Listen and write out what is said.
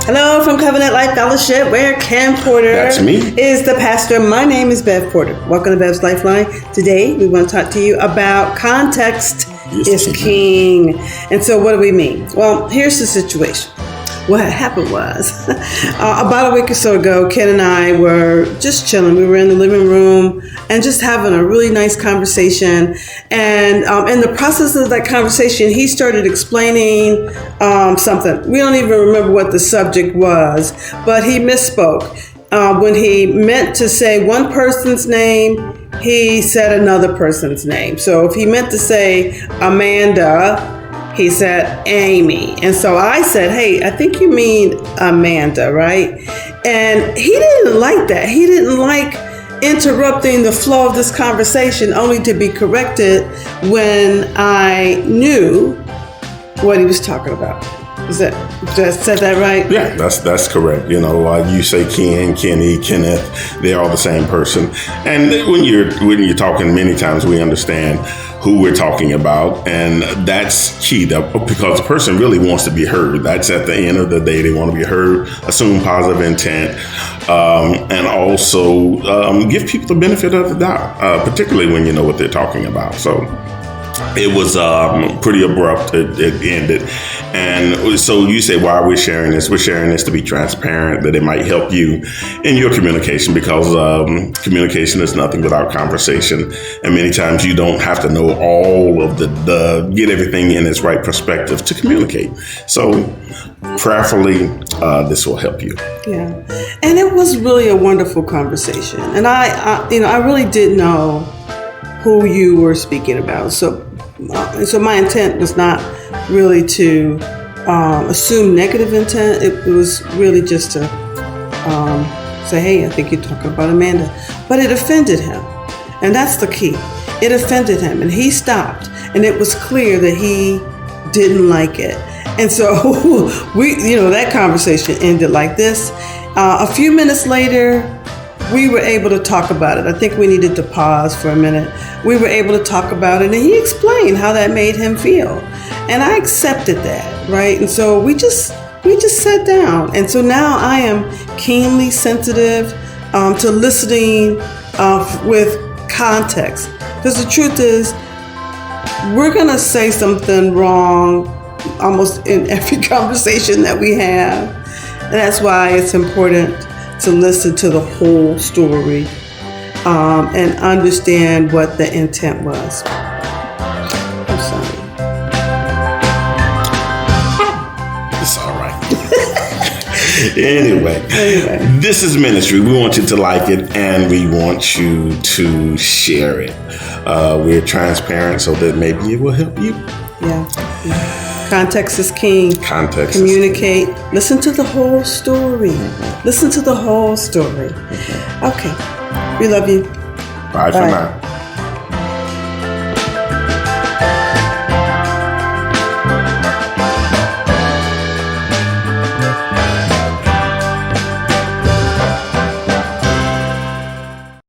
Hello from Covenant Life Fellowship, where Ken Porter That's me. is the pastor. My name is Bev Porter. Welcome to Bev's Lifeline. Today, we want to talk to you about context is king. And so what do we mean? Well, here's the situation. What happened was, about a week or so ago, Ken and I were just chilling. We were in the living room and just having a really nice conversation. And in the process of that conversation, he started explaining something. We don't even remember what the subject was, but he misspoke. When he meant to say one person's name, he said another person's name. So if he meant to say Amanda, he said Amy. And so I said, hey, I think you mean Amanda, right? And he didn't like that. He didn't like interrupting the flow of this conversation only to be corrected when I knew what he was talking about. Did I said that right? Yeah, that's correct. You know, you say Ken, Kenny, Kenneth, they're all the same person. And when you're talking, many times we understand who we're talking about, and that's key because the person really wants to be heard. That's at the end of the day, they want to be heard, assume positive intent, and also give people the benefit of the doubt, particularly when you know what they're talking about. So it was pretty abrupt. It ended. And so you say, why are we sharing this? We're sharing this to be transparent, that it might help you in your communication, because communication is nothing without conversation. And many times you don't have to know all of the get everything in its right perspective to communicate. So prayerfully, this will help you. Yeah. And it was really a wonderful conversation. And I really didn't know who you were speaking about. So my intent was not really to assume negative intent. It was really just to say, hey, I think you're talking about Amanda. But it offended him. And that's the key. It offended him. And he stopped. And it was clear that he didn't like it. And so that conversation ended like this. A few minutes later, we were able to talk about it. I think we needed to pause for a minute. We were able to talk about it, and he explained how that made him feel. And I accepted that, right? And so we just sat down. And so now I am keenly sensitive to listening with context. Because the truth is, we're going to say something wrong almost in every conversation that we have. And that's why it's important to listen to the whole story and understand what the intent was. I'm sorry. It's all right. Anyway, this is ministry. We want you to like it, and we want you to share it. We're transparent so that maybe it will help you. Yeah. Context is king. Communicate. Listen to the whole story. Listen to the whole story. Okay. We love you. Bye for now.